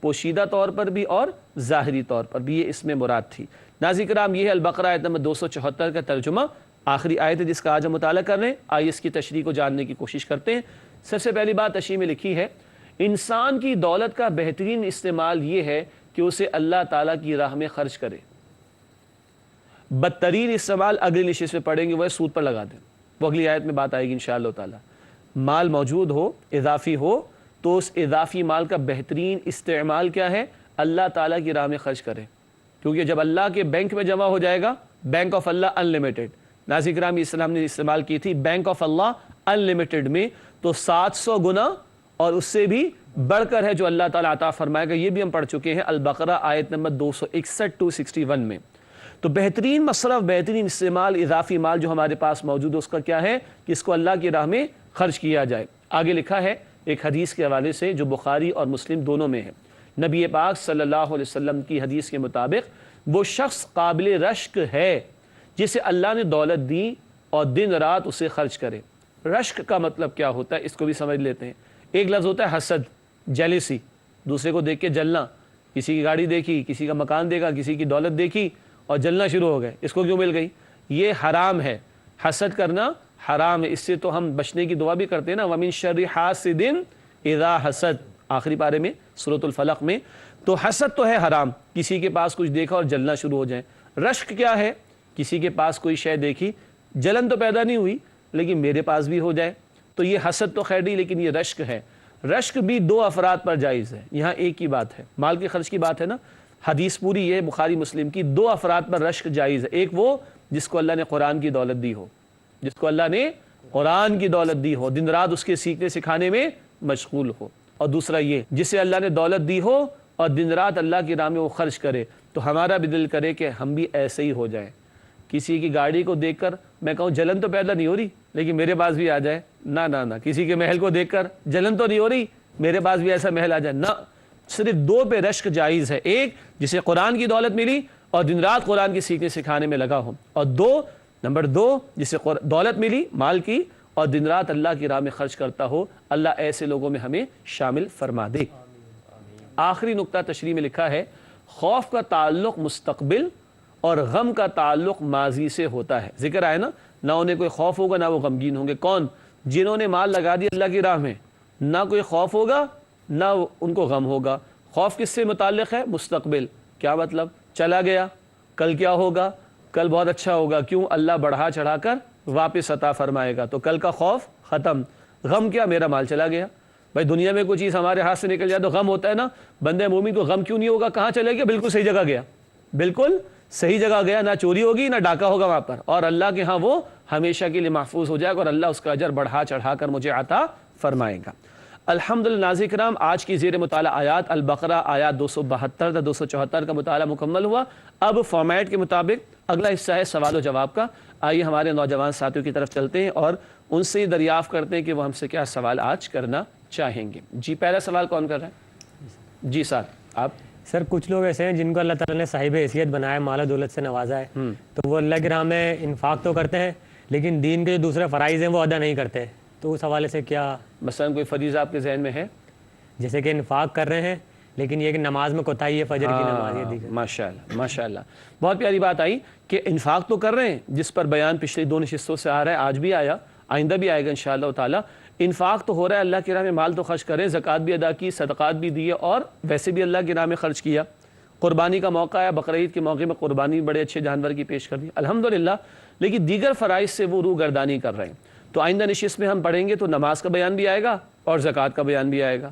پوشیدہ طور پر بھی اور ظاہری طور پر بھی، یہ اس میں مراد تھی۔ ناظرین کرام، یہ ہے البقرہ آیت نمبر 274 کا ترجمہ، آخری آیت ہے جس کا آج ہم مطالعہ کر رہے ہیں۔ آئیے اس کی تشریح کو جاننے کی کوشش کرتے ہیں۔ سب سے پہلی بات تشریح میں لکھی ہے، انسان کی دولت کا بہترین استعمال یہ ہے کہ اسے اللہ تعالیٰ کی راہ میں خرچ کرے۔ بدترین استعمال اگلی نشست میں پڑھیں گے، وہ سود پر لگا دیں، وہ اگلی آیت میں بات آئے گی انشاءاللہ تعالیٰ۔ مال موجود ہو، اضافی ہو، تو اس اضافی مال کا بہترین استعمال کیا ہے؟ اللہ تعالیٰ کی راہ میں خرچ کریں، کیونکہ جب اللہ کے بینک میں جمع ہو جائے گا، بینک آف اللہ انلمیٹڈ، ناظرین کرام اسلام نے استعمال کی تھی بینک آف اللہ انلمیٹڈ میں، تو 700 گنا اور اس سے بھی بڑھ کر ہے جو اللہ تعالیٰ عطا فرمائے گا. یہ بھی ہم پڑھ چکے ہیں البقرہ آیت نمبر 261-261 میں. تو بہترین مصرف، بہترین استعمال، اضافی مال جو ہمارے پاس موجود ہے اس کا کیا ہے کہ اس کو اللہ کی راہ میں خرچ کیا جائے. آگے لکھا ہے ایک حدیث کے حوالے سے جو بخاری اور مسلم دونوں میں ہے. نبی پاک صلی اللہ علیہ وسلم کی حدیث کے مطابق وہ شخص قابل رشک ہے جسے اللہ نے دولت دی اور دن رات اسے خرچ کرے. رشک کا مطلب کیا ہوتا ہے اس کو بھی سمجھ لیتے ہیں. ایک لفظ ہوتا ہے حسد، جیلیسی، دوسرے کو دیکھ کے جلنا. کسی کی گاڑی دیکھی، کسی کا مکان دیکھا، کسی کی دولت دیکھی اور جلنا شروع ہو گئے، اس کو کیوں مل گئی؟ یہ حرام ہے، حسد کرنا حرام ہے. اس سے تو ہم بچنے کی دعا بھی کرتے ہیں نا، وَمِن شَرِّ حَاسِدٍ اِذَا حَسَد، آخری پارے میں سورۃ الفلق میں. تو حسد تو ہے حرام، کسی کے پاس کچھ دیکھا اور جلنا شروع ہو جائیں. رشک کیا ہے؟ کسی کے پاس کوئی شے دیکھی، جلن تو پیدا نہیں ہوئی لیکن میرے پاس بھی ہو جائے، تو یہ حسد تو خیر نہیں لیکن یہ رشک ہے. رشک بھی 2 افراد پر جائز ہے. یہاں ایک کی بات ہے، مال کے خرچ کی بات ہے نا، حدیث پوری یہ بخاری مسلم کی. 2 افراد پر رشک جائز ہے. ایک وہ جس کو اللہ نے قرآن کی دولت دی ہو، جس کو اللہ نے قرآن کی دولت دی ہو، دن رات اس کے سیکھنے سکھانے میں مشغول ہو. اور دوسرا یہ جسے اللہ نے دولت دی ہو اور دن رات اللہ کی راہ میں وہ خرچ کرے. تو ہمارا بھی دل کرے کہ ہم بھی ایسے ہی ہو جائیں. کسی کی گاڑی کو دیکھ کر میں کہوں جلن تو پیدا نہیں ہو رہی لیکن میرے پاس بھی آ جائے، نہ نہ نہ. کسی کے محل کو دیکھ کر جلن تو نہیں ہو رہی، میرے پاس بھی ایسا محل آ جائے، نہ. صرف 2 پہ رشک جائز ہے. ایک جسے قرآن کی دولت ملی اور دن رات قرآن کی سیکھنے سکھانے میں لگا ہو، اور نمبر 2 جسے دولت ملی مال کی اور دن رات اللہ کی راہ میں خرچ کرتا ہو. اللہ ایسے لوگوں میں ہمیں شامل فرما دے. آخری نقطہ تشریح میں لکھا ہے خوف کا تعلق مستقبل اور غم کا تعلق ماضی سے ہوتا ہے. ذکر آئے نا، نہ انہیں کوئی خوف ہوگا نہ وہ غمگین ہوں گے. کون؟ جنہوں نے مال لگا دیا اللہ کی راہ میں، نہ کوئی خوف ہوگا نہ ان کو غم ہوگا. خوف کس سے متعلق ہے؟ مستقبل. کیا مطلب؟ چلا گیا، کل کیا ہوگا؟ کل بہت اچھا ہوگا. کیوں؟ اللہ بڑھا چڑھا کر واپس عطا فرمائے گا، تو کل کا خوف ختم. غم کیا؟ میرا مال چلا گیا. بھائی دنیا میں کوئی چیز ہمارے ہاتھ سے نکل جائے تو غم ہوتا ہے نا. بندے مومن کو غم کیوں نہیں ہوگا؟ کہاں چلے گیا؟ بالکل صحیح جگہ گیا، بالکل صحیح جگہ گیا، نہ چوری ہوگی نہ ڈاکہ ہوگا وہاں پر، اور اللہ کے ہاں وہ ہمیشہ کے لیے محفوظ ہو جائے گا اور اللہ اس کا اجر بڑھا چڑھا کر مجھے عطا فرمائے گا. الحمدللہ. ناظرین کرام، آج کی زیر مطالعہ آیات البقرہ آیات 272 تا 274 کا مطالعہ مکمل ہوا. اب فارمیٹ کے مطابق اگلا حصہ ہے سوال و جواب کا. آئیے ہمارے نوجوان ساتھیوں کی طرف چلتے ہیں اور ان سے دریافت کرتے ہیں کہ وہ ہم سے کیا سوال آج کرنا چاہیں گے. جی پہلا سوال کون کر رہا ہے؟ جی سر آپ. سر کچھ لوگ ایسے ہیں جن کو اللہ تعالیٰ نے صاحب حیثیت بنایا، مال و دولت سے نوازا ہے، تو وہ اللہ کی راہ میں انفاق تو کرتے ہیں لیکن دین کے جو دوسرے فرائض ہیں وہ ادا نہیں کرتے. تو اس حوالے سے کیا مثلا کوئی فریضہ آپ کے ذہن میں ہے؟ جیسے کہ انفاق کر رہے ہیں لیکن یہ کہ نماز میں کوتاہی ہے، فجر کی نماز یہ دیگر. ماشاءاللہ ماشاءاللہ، بہت پیاری بات آئی کہ انفاق تو کر رہے ہیں، جس پر بیان پچھلی 2 نشستوں سے آ رہا ہے، آج بھی آیا، آئندہ بھی آئے گا انشاءاللہ تعالی. انفاق تو ہو رہا ہے، اللہ کی راہ میں مال تو خرچ کریں، زکوٰۃ بھی ادا کی، صدقات بھی دیے اور ویسے بھی اللہ کی راہ میں خرچ کیا. قربانی کا موقع ہے، بقرہ عید کے موقع میں قربانی بڑے اچھے جانور کی پیش کر دی الحمدللہ، لیکن دیگر فرائض سے وہ روح گردانی کر رہے ہیں. تو آئندہ نشست میں ہم پڑھیں گے تو نماز کا بیان بھی آئے گا اور زکوٰۃ کا بیان بھی آئے گا.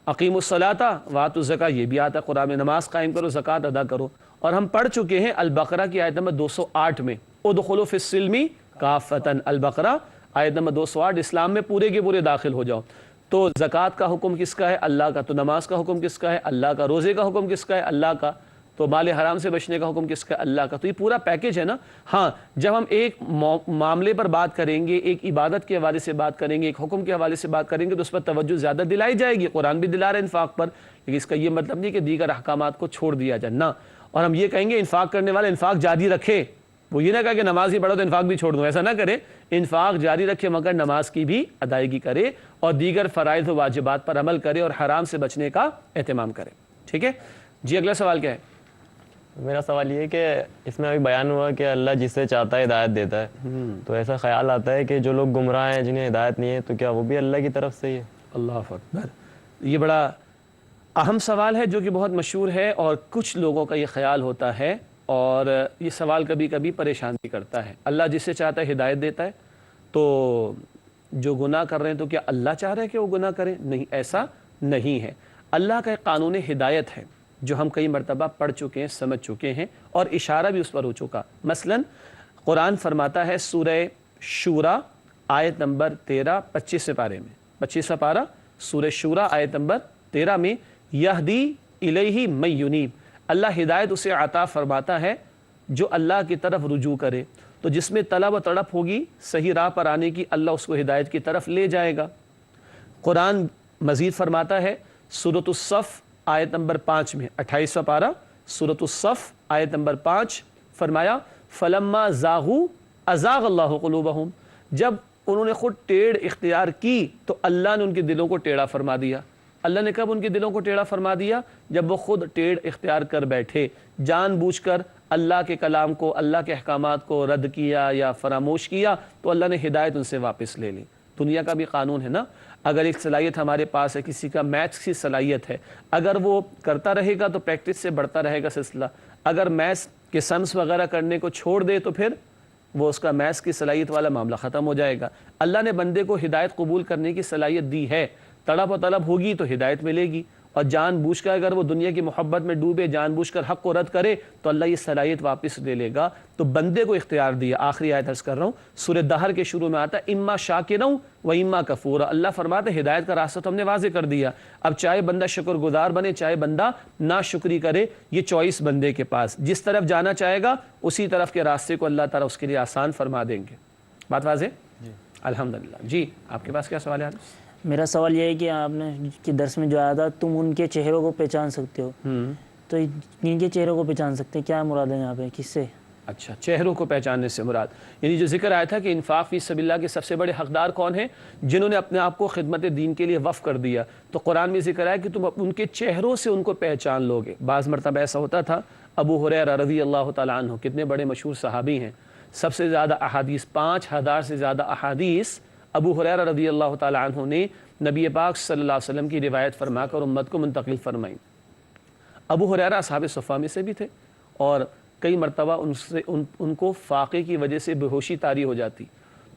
اقیم الصلاۃ وآتوا الزکاۃ، یہ بھی آتا ہے قرآن میں، نماز قائم کرو، زکوٰۃ ادا کرو. اور ہم پڑھ چکے ہیں البقرہ کی آیت نمبر 208 میں ادخلوا فی السلم کافۃ. البقرہ آیت نمبر 208، اسلام میں پورے کے پورے داخل ہو جاؤ. تو زکوٰۃ کا حکم کس کا ہے؟ اللہ کا. تو نماز کا حکم کس کا ہے؟ اللہ کا. روزے کا حکم کس کا ہے؟ اللہ کا. تو مال حرام سے بچنے کا حکم کس کا ہے؟ اللہ کا. تو یہ پورا پیکج ہے نا. ہاں جب ہم ایک معاملے پر بات کریں گے، ایک عبادت کے حوالے سے بات کریں گے، ایک حکم کے حوالے سے بات کریں گے تو اس پر توجہ زیادہ دلائی جائے گی. قرآن بھی دلا رہا ہے انفاق پر، لیکن اس کا یہ مطلب نہیں کہ دیگر احکامات کو چھوڑ دیا جائے نہ. اور ہم یہ کہیں گے انفاق کرنے والا انفاق جاری رکھے، وہ یہ نہ کہا کہ نماز ہی پڑھو تو انفاق بھی چھوڑ دوں، ایسا نہ کرے. انفاق جاری رکھے مگر نماز کی بھی ادائیگی کرے اور دیگر فرائض و واجبات پر عمل کرے اور حرام سے بچنے کا اہتمام کرے. ٹھیک ہے جی. اگلا سوال کیا ہے؟ میرا سوال یہ ہے کہ اس میں ابھی بیان ہوا کہ اللہ جس سے چاہتا ہے ہدایت دیتا ہے، تو ایسا خیال آتا ہے کہ جو لوگ گمراہ ہیں، جنہیں ہدایت نہیں ہے، تو کیا وہ بھی اللہ کی طرف سے ہی ہے؟ اللہ اکبر. یہ بڑا اہم سوال ہے جو کہ بہت مشہور ہے اور کچھ لوگوں کا یہ خیال ہوتا ہے اور یہ سوال کبھی کبھی پریشان بھی کرتا ہے. اللہ جس سے چاہتا ہے ہدایت دیتا ہے، تو جو گناہ کر رہے ہیں تو کیا اللہ چاہ رہے ہیں کہ وہ گناہ کریں؟ نہیں، ایسا نہیں ہے. اللہ کا ایک قانون ہدایت ہے جو ہم کئی مرتبہ پڑھ چکے ہیں، سمجھ چکے ہیں اور اشارہ بھی اس پر ہو چکا۔ مثلا قرآن فرماتا ہے سورہ شورا آیت نمبر 13 25 پارے میں، 25واں پارہ سورہ شورا آیت نمبر 13 میں، یہدی الیہ من ینیب، اللہ ہدایت اسے عطا فرماتا ہے جو اللہ کی طرف رجوع کرے۔ تو جس میں طلب و تڑپ ہوگی صحیح راہ پر آنے کی، اللہ اس کو ہدایت کی طرف لے جائے گا۔ قرآن مزید فرماتا ہے سورۃ الصف آیت نمبر 5 میں، 28واں پارہ سورۃ الصف آیت نمبر 5، فرمایا فلما زاغوا ازاغ اللہ قلوبہم، جب انہوں نے خود ٹیڑھ اختیار کی تو اللہ نے ان کے دلوں کو ٹیڑھا فرما دیا۔ اللہ نے کب ان کے دلوں کو ٹیڑھا فرما دیا؟ جب وہ خود ٹیڑھ اختیار کر بیٹھے، جان بوجھ کر اللہ کے کلام کو، اللہ کے احکامات کو رد کیا یا فراموش کیا، تو اللہ نے ہدایت ان سے واپس لے لی۔ دنیا کا بھی قانون ہے نا، اگر ایک صلاحیت ہمارے پاس ہے، کسی کا میتھس کی صلاحیت ہے، اگر وہ کرتا رہے گا تو پریکٹس سے بڑھتا رہے گا سلسلہ۔ اگر میتھس کے سمس وغیرہ کرنے کو چھوڑ دے تو پھر وہ اس کا میتھس کی صلاحیت والا معاملہ ختم ہو جائے گا۔ اللہ نے بندے کو ہدایت قبول کرنے کی صلاحیت دی ہے، تڑپ و طلب ہوگی تو ہدایت ملے گی، اور جان بوجھ کر اگر وہ دنیا کی محبت میں ڈوبے، جان بوجھ کر حق کو رد کرے تو اللہ یہ صلاحیت واپس لے لے گا۔ تو بندے کو اختیار دیا۔ آخری آیت عرض کر رہا ہوں، سورہ دہر کے شروع میں آتا ہے اما شاکرا و اما کفورا، اللہ فرماتا ہے ہدایت کا راستہ تو ہم نے واضح کر دیا، اب چاہے بندہ شکر گزار بنے، چاہے بندہ ناشکری کرے، یہ چوائس بندے کے پاس، جس طرف جانا چاہے گا اسی طرف کے راستے کو اللہ تعالیٰ اس کے لیے آسان فرما دیں گے۔ بات واضح؟ الحمدللہ۔ جی آپ کے پاس کیا سوال ہے؟ میرا سوال یہ ہے کہ آپ نے کہ درس میں جو آیا تھا تم ان کے چہروں کو پہچان سکتے ہو، تو ان کے چہروں کو پہچان سکتے ہیں، کیا مراد ہے یہاں پہ، کس سے؟ اچھا، چہروں کو پہچاننے سے مراد یعنی جو ذکر آیا تھا کہ انفاق فی سبیل اللہ کے سب سے بڑے حقدار کون ہیں؟ جنہوں نے اپنے آپ کو خدمت دین کے لیے وقف کر دیا۔ تو قرآن میں ذکر آیا کہ تم ان کے چہروں سے ان کو پہچان لوگے۔ بعض مرتبہ ایسا ہوتا تھا، ابو ہریرہ رضی اللہ تعالیٰ عنہ کتنے بڑے مشہور صحابی ہیں، سب سے زیادہ احادیث، 5000 سے زیادہ احادیث ابو ہریرہ رضی اللہ تعالیٰ عنہ نے نبی پاک صلی اللہ علیہ وسلم کی روایت فرما کر امت کو منتقل فرمائی۔ ابو ہریرہ اصحاب صفہ میں سے بھی تھے، اور کئی مرتبہ ان کو فاقے کی وجہ سے بے ہوشی طاری ہو جاتی،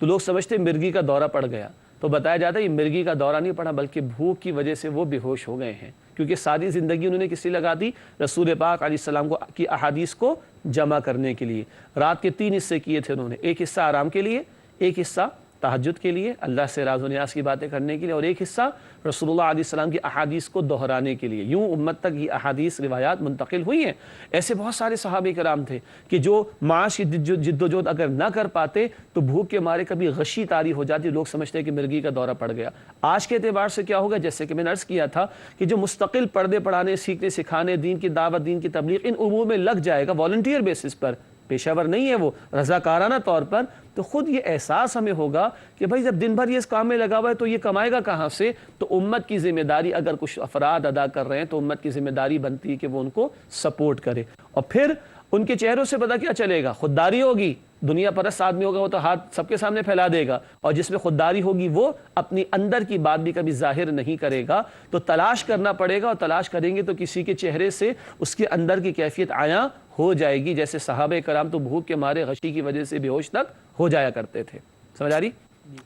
تو لوگ سمجھتے مرگی کا دورہ پڑ گیا، تو بتایا جاتا ہے یہ مرگی کا دورہ نہیں پڑا بلکہ بھوک کی وجہ سے وہ بے ہوش ہو گئے ہیں، کیونکہ ساری زندگی انہوں نے کس لیے لگا دی؟ رسول پاک علیہ السلام کی احادیث کو جمع کرنے کے لیے۔ رات کے 3 حصے کیے تھے انہوں نے، ایک حصہ آرام کے لیے، ایک حصہ تہجد کے لیے، اللہ سے راز و نیاز کی باتیں کرنے کے لیے، اور ایک حصہ رسول اللہ علیہ السلام کی احادیث کو دہرانے کے لیے۔ یوں امت تک یہ احادیث روایات منتقل ہوئی ہیں۔ ایسے بہت سارے صحابہ کرام تھے کہ جو معاش کی جد و جہد اگر نہ کر پاتے تو بھوک کے مارے کبھی غشی طاری ہو جاتی، لوگ سمجھتے ہیں کہ مرگی کا دورہ پڑ گیا۔ آج کے اعتبار سے کیا ہوگا؟ جیسے کہ میں نے عرض کیا تھا کہ جو مستقل پردے پڑھانے، سیکھنے، سکھانے، دین کی دعوت، دین کی تبلیغ، ان امور میں لگ جائے گا والنٹیئر بیسس پر، پیشہ ور نہیں ہے وہ، رضاکارانہ طور پر، تو خود یہ احساس ہمیں ہوگا کہ بھائی جب دن بھر یہ اس کام میں لگا ہوا ہے تو یہ کمائے گا کہاں سے؟ تو امت کی ذمہ داری اگر کچھ افراد ادا کر رہے ہیں تو امت کی ذمہ داری بنتی ہے کہ وہ ان کو سپورٹ کرے، اور پھر ان کے چہروں سے پتہ کیا چلے گا؟ خودداری ہوگی، دنیا پرست آدمی ہوگا وہ تو ہاتھ سب کے سامنے پھیلا دے گا، اور جس میں خودداری ہوگی وہ اپنی اندر کی بات بھی کبھی ظاہر نہیں کرے گا۔ تو تلاش کرنا پڑے گا، اور تلاش کریں گے تو کسی کے چہرے سے اس کے اندر کی کیفیت عیاں ہو جائے گی، جیسے صحابہ کرام تو بھوک کے مارے غشی کی وجہ سے بے ہوش تک ہو جایا کرتے تھے۔ سمجھ آ رہی؟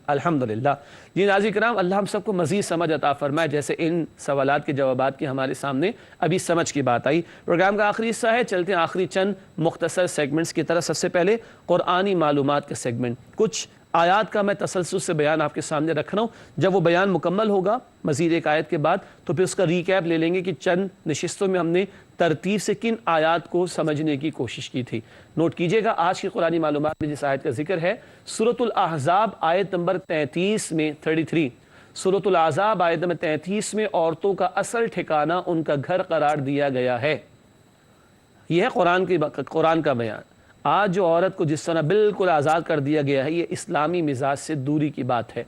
الحمدللہ۔ جی ناظرین کرام، اللہ ہم سب کو مزید سمجھ عطا فرمائے، جیسے ان سوالات کے جوابات کی ہمارے سامنے ابھی سمجھ کی بات آئی۔ پروگرام کا آخری حصہ ہے، چلتے ہیں آخری چند مختصر سیگمنٹس کی طرف۔ سب سے پہلے قرآنی معلومات کا سیگمنٹ، کچھ آیات کا میں تسلسل سے بیان آپ کے سامنے رکھ رہا ہوں، جب وہ بیان مکمل ہوگا مزید ایک آیت کے بعد تو پھر اس کا ریکیپ لے لیں گے کہ چند نشستوں میں ہم نے ترتیب سے کن آیات کو سمجھنے کی کوشش کی تھی۔ نوٹ کیجئے گا، آج کی قرآنی معلومات میں جس آیت کا ذکر ہے سورۃ الاحزاب آیت نمبر 33 میں 33، سورۃ الاحزاب آیت نمبر 33 میں عورتوں کا اصل ٹھکانہ ان کا گھر قرار دیا گیا ہے۔ یہ ہے قرآن کا بیان۔ آج جو عورت کو جس طرح بالکل آزاد کر دیا گیا ہے، یہ اسلامی مزاج سے دوری کی بات ہے۔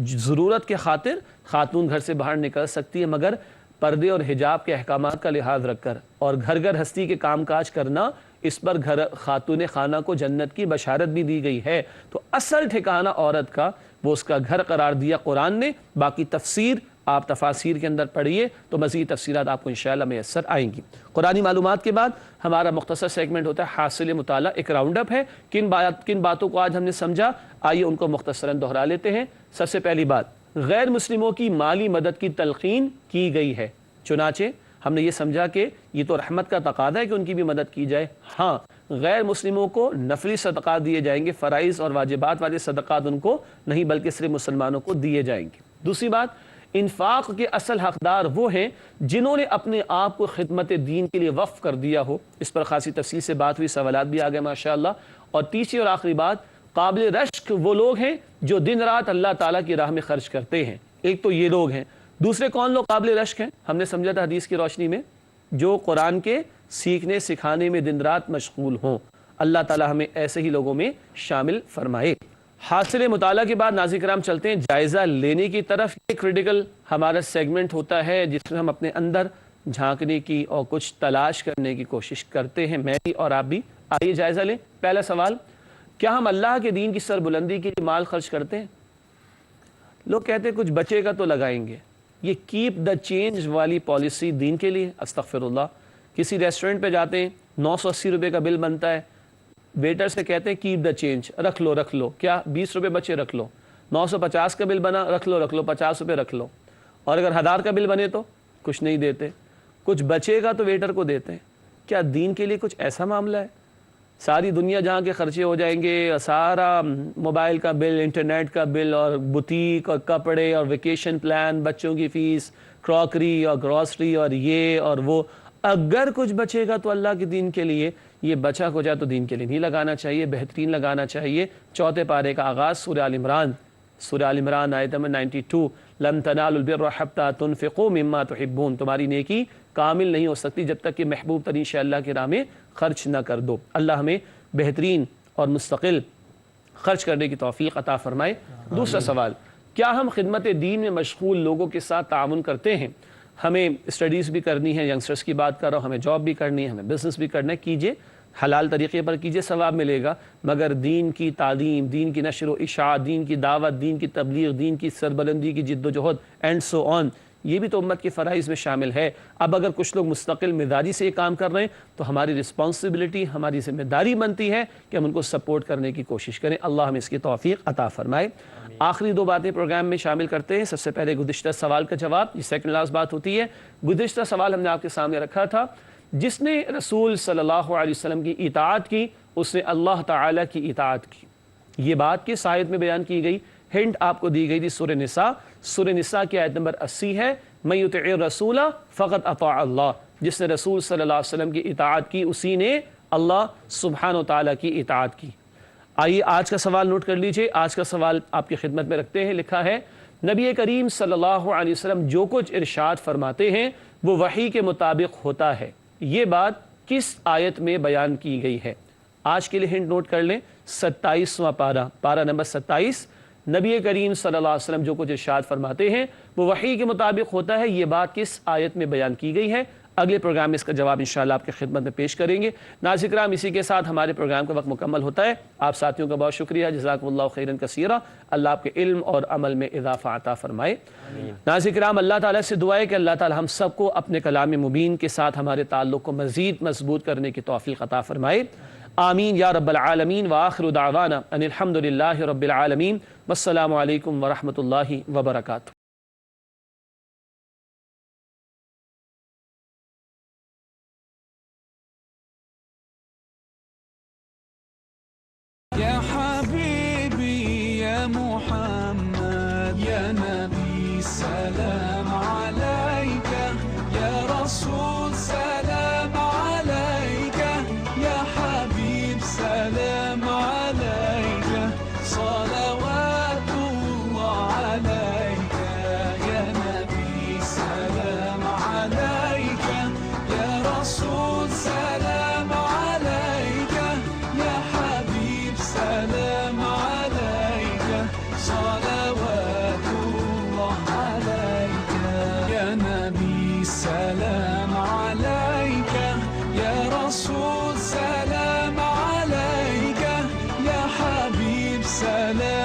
ضرورت کے خاطر خاتون گھر سے باہر نکل سکتی ہے، مگر پردے اور حجاب کے احکامات کا لحاظ رکھ کر، اور گھر گھر ہستی کے کام کاج کرنا، اس پر خاتون خانہ کو جنت کی بشارت بھی دی گئی ہے۔ تو اصل ٹھکانہ عورت کا وہ اس کا گھر قرار دیا قرآن نے۔ باقی تفسیر آپ تفاسیر کے اندر پڑھیے تو مزید تفصیلات آپ کو انشاءاللہ میسر آئیں گی۔ قرآنی معلومات کے بعد ہمارا مختصر سیگمنٹ ہوتا ہے حاصل مطالعہ، ایک راؤنڈ اپ ہے، کن باتوں کو آج ہم نے سمجھا، آئیے ان کو مختصراً دہرا لیتے ہیں۔ سب سے پہلی بات، غیر مسلموں کی مالی مدد کی تلقین کی گئی ہے، چنانچہ ہم نے یہ سمجھا کہ یہ تو رحمت کا تقاضا ہے کہ ان کی بھی مدد کی جائے. ہاں غیر مسلموں کو نفلی صدقات دیے جائیں گے, فرائض اور واجبات والے صدقات ان کو نہیں بلکہ صرف مسلمانوں کو دیے جائیں گے. دوسری بات, انفاق کے اصل حقدار وہ ہیں جنہوں نے اپنے آپ کو خدمت دین کے لیے وقف کر دیا ہو. اس پر خاصی تفصیل سے بات ہوئی, سوالات بھی آ گئے ماشاءاللہ. اور تیسری اور آخری بات, قابل رشک وہ لوگ ہیں جو دن رات اللہ تعالیٰ کی راہ میں خرچ کرتے ہیں. ایک تو یہ لوگ ہیں. دوسرے کون لوگ قابل رشک ہیں؟ ہم نے سمجھا تھا حدیث کی روشنی میں, جو قرآن کے سیکھنے سکھانے میں دن رات مشغول ہوں. اللہ تعالیٰ ہمیں ایسے ہی لوگوں میں شامل فرمائے. حاصل مطالعہ کے بعد ناظرین کرام چلتے ہیں جائزہ لینے کی طرف. یہ کریٹیکل ہمارا سیگمنٹ ہوتا ہے جس میں ہم اپنے اندر جھانکنے کی اور کچھ تلاش کرنے کی کوشش کرتے ہیں, میں بھی اور آپ بھی. آئیے جائزہ لیں. پہلا سوال, کیا ہم اللہ کے دین کی سربلندی کے لیے مال خرچ کرتے ہیں؟ لوگ کہتے ہیں کچھ بچے گا تو لگائیں گے. یہ کیپ دا چینج والی پالیسی دین کے لیے, استغفر اللہ. کسی ریسٹورنٹ پہ جاتے ہیں, 980 روپے کا بل بنتا ہے, ویٹر سے کہتے ہیں کیپ دا چینج, رکھ لو رکھ لو. کیا 20 روپے بچے رکھ لو. 950 کا بل بنا, رکھ لو 50 روپے رکھ لو. اور اگر 1000 کا بل بنے تو کچھ نہیں دیتے. کچھ بچے گا تو ویٹر کو دیتے ہیں. کیا دین کے لیے کچھ ایسا معاملہ ہے؟ ساری دنیا جہاں کے خرچے ہو جائیں گے, سارا موبائل کا بل, انٹرنیٹ کا بل, اور بوتیک اور کپڑے اور ویکیشن پلان, بچوں کی فیس, کراکری اور گروسری اور یہ اور وہ, اگر کچھ بچے گا تو اللہ کے دین کے لیے, یہ بچا کو جائے تو دین کے لیے نہیں لگانا چاہیے, بہترین لگانا چاہیے. چوتھے پارے کا آغاز سورہ آل عمران, سورہ آل عمران آیت نمبر 92, لن تنالوا البر حتى تنفقوا مما تحبون. تمہاری نیکی کامل نہیں ہو سکتی جب تک کہ محبوب ترین شے اللہ کی راہ میں خرچ نہ کر دو. اللہ ہمیں بہترین اور مستقل خرچ کرنے کی توفیق عطا فرمائے. دوسرا سوال, کیا ہم خدمت دین میں مشغول لوگوں کے ساتھ تعاون کرتے ہیں؟ ہمیں اسٹڈیز بھی کرنی ہے, ینگسٹرز کی بات کر رہا ہوں, ہمیں جاب بھی کرنی ہے, ہمیں بزنس بھی کرنا ہے. کیجئے, حلال طریقے پر کیجئے, ثواب ملے گا. مگر دین کی تعلیم, دین کی نشر و اشاعت, دین کی دعوت, دین کی تبلیغ, دین کی سربلندی کی جد و جہد اینڈ سو آن, یہ بھی تو امت کے فرائض میں شامل ہے. اب اگر کچھ لوگ مستقل مزاجی سے یہ کام کر رہے ہیں تو ہماری رسپانسبلٹی, ہماری ذمہ داری بنتی ہے کہ ہم ان کو سپورٹ کرنے کی کوشش کریں. اللہ ہمیں اس کی توفیق عطا فرمائے. آخری 2 باتیں پروگرام میں شامل کرتے ہیں. سب سے پہلے گزشتہ سوال کا جواب, یہ سیکنڈ لاسٹ بات ہوتی ہے. گزشتہ سوال ہم نے آپ کے سامنے رکھا تھا, جس نے رسول صلی اللہ علیہ وسلم کی اطاعت کی اس نے اللہ تعالیٰ کی اطاعت کی. یہ بات کس آیت میں بیان کی گئی؟ ہنٹ آپ کو دی گئی تھی سورہ نساء. سورہ نساء کی آیت نمبر 80 ہے, من یطع الرسول فقد اطاع اللہ. جس نے رسول صلی اللہ علیہ وسلم کی اطاعت کی اسی نے اللہ سبحانہ و تعالیٰ کی اطاعت کی. آئیے آج کا سوال نوٹ کر لیجئے. آج کا سوال آپ کی خدمت میں رکھتے ہیں. لکھا ہے, نبی کریم صلی اللہ علیہ وسلم جو کچھ ارشاد فرماتے ہیں وہ وحی کے مطابق ہوتا ہے. یہ بات کس آیت میں بیان کی گئی ہے؟ آج کے لیے ہنٹ نوٹ کر لیں, 27واں پارہ نمبر 27, نبی کریم صلی اللہ علیہ وسلم جو کچھ ارشاد فرماتے ہیں وہ وحی کے مطابق ہوتا ہے. یہ بات کس آیت میں بیان کی گئی ہے؟ اگلے پروگرام میں اس کا جواب انشاءاللہ آپ کی خدمت میں پیش کریں گے. ناظرین کرام, اسی کے ساتھ ہمارے پروگرام کا وقت مکمل ہوتا ہے. آپ ساتھیوں کا بہت شکریہ, جزاکم اللہ خیرن کثیرا. اللہ آپ کے علم اور عمل میں اضافہ عطا فرمائے. ناظرین کرام, اللہ تعالیٰ سے دعا ہے کہ اللہ تعالیٰ ہم سب کو اپنے کلام مبین کے ساتھ ہمارے تعلق کو مزید مضبوط کرنے کی توفیق عطا فرمائے. آمین یا رب العالمین. وآخر دعوانا ان الحمدللہ رب العالمین. والسلام علیکم ورحمۃ اللہ وبرکاتہ. يا حبيبي يا محمد يا نبي سلام عليك يا رسول سلام عليك يا حبيب سلام عليك صلوات الله عليك يا نبي سلام عليك يا رسول سلام عليك يا حبيب سلام عليك صلوات الله عليك يا نبي سلام عليك يا رسول سلام عليك يا حبيب سلام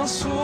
رسول